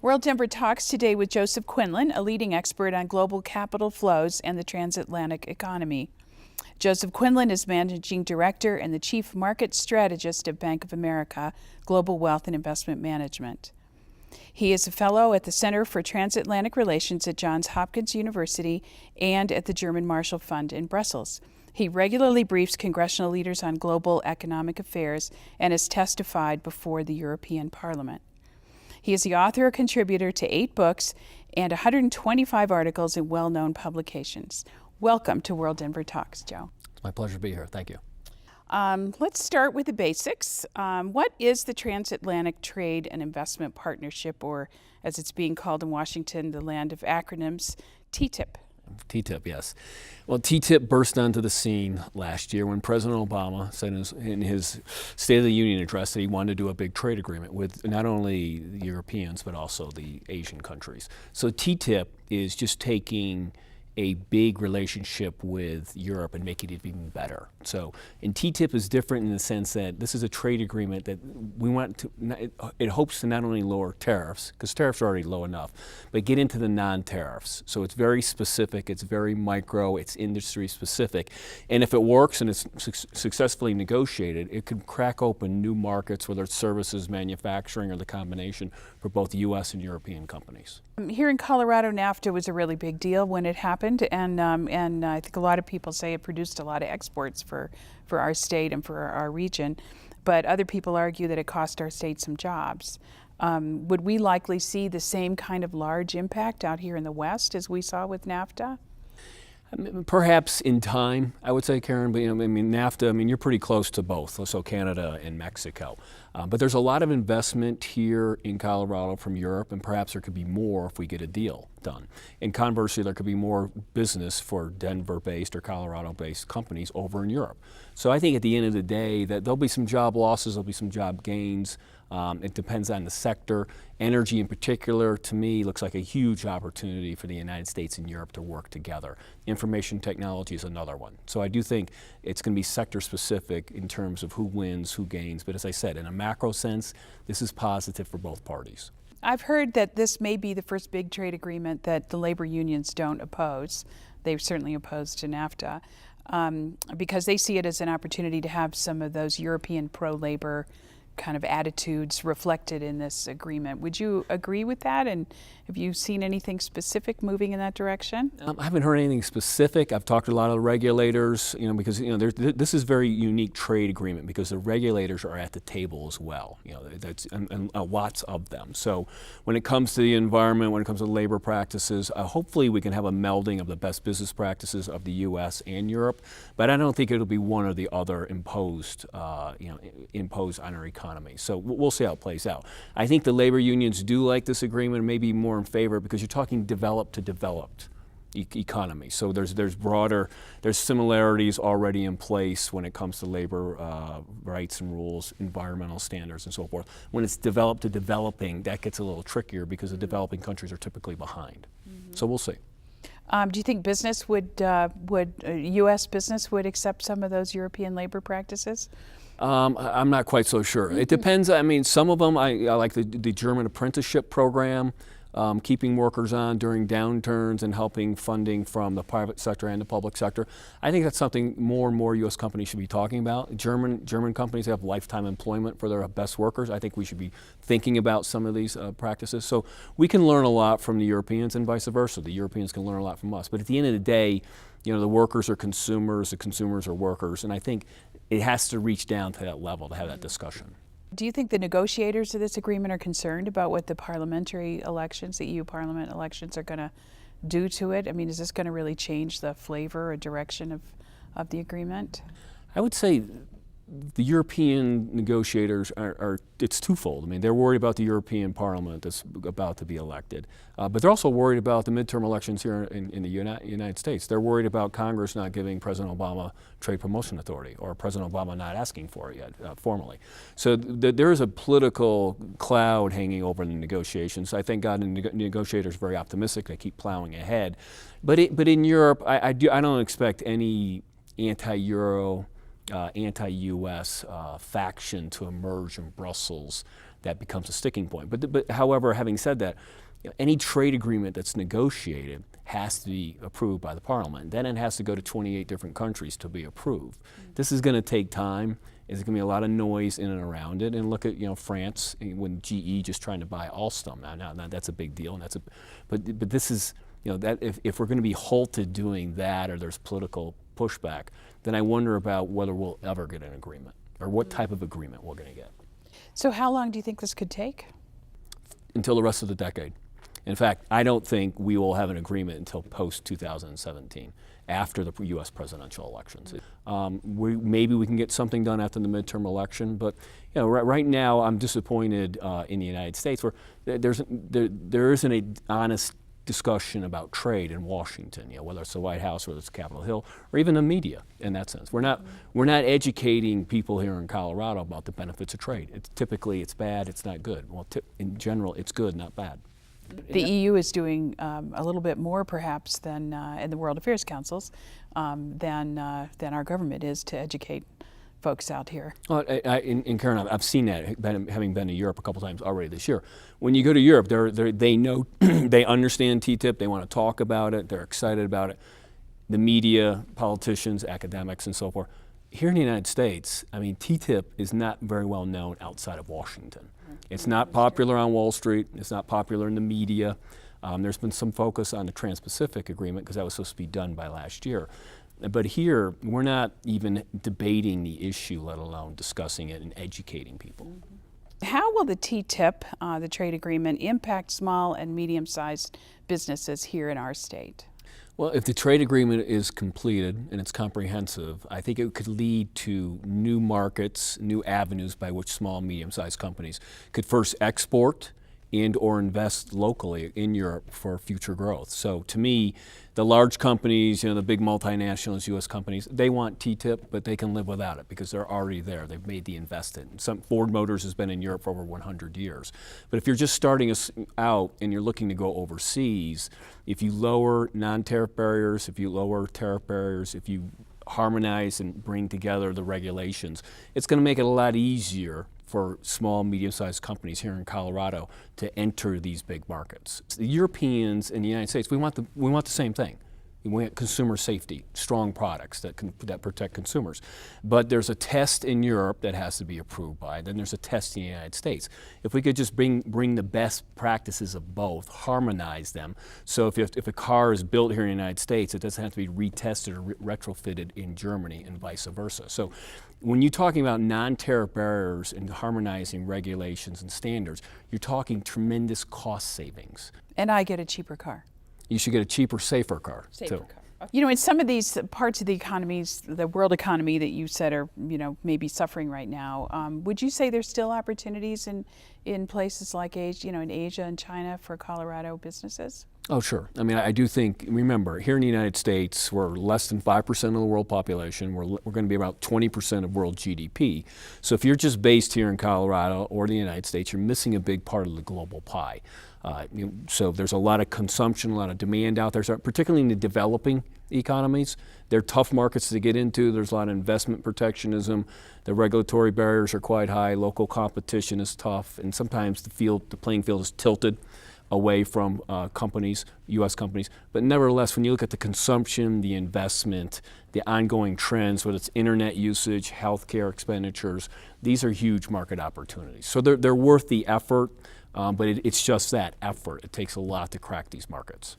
WorldDenver talks today with Joseph Quinlan, a leading expert on global capital flows and the transatlantic economy. Joseph Quinlan is Managing Director and the Chief Market Strategist of Bank of America Global Wealth and Investment Management. He is a fellow at the Center for Transatlantic Relations at Johns Hopkins University and at the German Marshall Fund in Brussels. He regularly briefs congressional leaders on global economic affairs and has testified before the European Parliament. He is the author or contributor to 8 books and 125 articles in well-known publications. Welcome to WorldDenver Talks, Joe. It's my pleasure to be here. Thank you. Let's start with the basics. What is the Transatlantic Trade and Investment Partnership, or as it's being called in Washington, the land of acronyms, TTIP? TTIP, yes. Well, TTIP burst onto the scene last year when President Obama said in his State of the Union address that he wanted to do a big trade agreement with not only the Europeans but also the Asian countries. So TTIP is just taking a big relationship with Europe and making it even better. So, and TTIP is different in the sense that this is a trade agreement that we want to, it hopes to not only lower tariffs, because tariffs are already low enough, but get into the non-tariffs. So it's very specific, it's very micro, it's industry specific. And if it works and it's successfully negotiated, it could crack open new markets, whether it's services, manufacturing, or the combination for both US and European companies. Here in Colorado, NAFTA was a really big deal when it happened, and I think a lot of people say it produced a lot of exports for our state and for our region, but other people argue that it cost our state some jobs. Would we likely see the same kind of large impact out here in the West as we saw with NAFTA? Perhaps in time, I would say, Karen, but NAFTA, you're pretty close to both, so Canada and Mexico. But there's a lot of investment here in Colorado from Europe, and perhaps there could be more if we get a deal done. And conversely, there could be more business for Denver-based or Colorado-based companies over in Europe. So I think at the end of the day that there'll be some job losses, there'll be some job gains. It depends on the sector. Energy in particular, to me, looks like a huge opportunity for the United States and Europe to work together. Information technology is another one. So I do think it's going to be sector specific in terms of who wins, who gains. But as I said, in a macro sense, this is positive for both parties. I've heard that this may be the first big trade agreement that the labor unions don't oppose. They've certainly opposed to NAFTA because they see it as an opportunity to have some of those European pro-labor kind of attitudes reflected in this agreement. Would you agree with that? And have you seen anything specific moving in that direction? I haven't heard anything specific. I've talked to a lot of the regulators, because this is a very unique trade agreement because the regulators are at the table as well. That's and lots of them. So when it comes to the environment, when it comes to labor practices, hopefully we can have a melding of the best business practices of the U.S. and Europe. But I don't think it'll be one or the other imposed on our economy. So we'll see how it plays out. I think the labor unions do like this agreement, maybe more in favor because you're talking developed to developed economy. So there's similarities already in place when it comes to labor rights and rules, environmental standards, and so forth. When it's developed to developing, that gets a little trickier because the developing countries are typically behind. Mm-hmm. So we'll see. Do you think business U.S. business would accept some of those European labor practices? I'm not quite so sure. It depends. Some of them, I like the German apprenticeship program, keeping workers on during downturns and helping funding from the private sector and the public sector. I think that's something more and more U.S. companies should be talking about. German companies have lifetime employment for their best workers. I think we should be thinking about some of these practices. So we can learn a lot from the Europeans and vice versa. The Europeans can learn a lot from us. But at the end of the day, the workers are consumers, the consumers are workers, and I think it has to reach down to that level to have that discussion. Do you think the negotiators of this agreement are concerned about what the parliamentary elections, the EU Parliament elections, are going to do to it? Is this going to really change the flavor or direction of the agreement? I would say the European negotiators it's twofold. I mean, they're worried about the European Parliament that's about to be elected, but they're also worried about the midterm elections here in the United States. They're worried about Congress not giving President Obama trade promotion authority, or President Obama not asking for it yet formally. So there is a political cloud hanging over the negotiations. I thank God the negotiators are very optimistic. They keep plowing ahead. But in Europe, I don't expect any anti-Euro, anti-U.S. faction to emerge in Brussels that becomes a sticking point. But however, having said that, any trade agreement that's negotiated has to be approved by the Parliament. Then it has to go to 28 different countries to be approved. This is going to take time. There's going to be a lot of noise in and around it. And look at France when GE just trying to buy Alstom. Now that's a big deal. And but this is that if we're going to be halted doing that, or there's political pushback, then I wonder about whether we'll ever get an agreement, or what type of agreement we're going to get. So how long do you think this could take? Until the rest of the decade. In fact, I don't think we will have an agreement until post-2017, after the U.S. presidential elections. Maybe we can get something done after the midterm election, but right now I'm disappointed in the United States, where there isn't an honest discussion about trade in Washington, whether it's the White House, whether it's Capitol Hill, or even the media. In that sense, we're not educating people here in Colorado about the benefits of trade. Typically, it's bad, it's not good. Well, in general, it's good, not bad. The EU is doing a little bit more, perhaps, than in the World Affairs Councils than our government is to educate folks out here. Well, Karen, I've seen that, having been to Europe a couple times already this year. When you go to Europe, they know, they understand TTIP, they want to talk about it, they're excited about it. The media, politicians, academics, and so forth. Here in the United States, I mean, TTIP is not very well known outside of Washington. It's not popular on Wall Street, it's not popular in the media. There's been some focus on the Trans-Pacific Agreement, because that was supposed to be done by last year. But here, we're not even debating the issue, let alone discussing it and educating people. How will the TTIP, the trade agreement, impact small and medium-sized businesses here in our state? Well, if the trade agreement is completed and it's comprehensive, I think it could lead to new markets, new avenues by which small and medium-sized companies could first export and or invest locally in Europe for future growth. So to me, the large companies, the big multinationals, U.S. companies, they want TTIP, but they can live without it because they're already there. They've made the investment. Ford Motors has been in Europe for over 100 years. But if you're just starting out and you're looking to go overseas, if you lower non-tariff barriers, if you lower tariff barriers, if you harmonize and bring together the regulations, it's going to make it a lot easier for small, medium-sized companies here in Colorado to enter these big markets. The Europeans in the United States, we want the same thing. We want consumer safety, strong products that protect consumers. But there's a test in Europe that has to be approved by, then there's a test in the United States. If we could just bring the best practices of both, harmonize them, so if a car is built here in the United States, it doesn't have to be retested or retrofitted in Germany and vice versa. So when you're talking about non-tariff barriers and harmonizing regulations and standards, you're talking tremendous cost savings. And I get a cheaper car. You should get a cheaper, safer car, too. In some of these parts of the economies, the world economy that you said are, maybe suffering right now, would you say there's still opportunities in places like Asia, in Asia and China for Colorado businesses? Oh, sure. I mean, I do think, remember, here in the United States, we're less than 5% of the world population. We're going to be about 20% of world GDP. So if you're just based here in Colorado or the United States, you're missing a big part of the global pie. So there's a lot of consumption, a lot of demand out there, particularly in the developing economies. They're tough markets to get into. There's a lot of investment protectionism. The regulatory barriers are quite high. Local competition is tough. And sometimes the playing field is tilted away from companies, U.S. companies. But nevertheless, when you look at the consumption, the investment, the ongoing trends, whether it's internet usage, healthcare expenditures, these are huge market opportunities. So they're worth the effort, but it's just that effort. It takes a lot to crack these markets.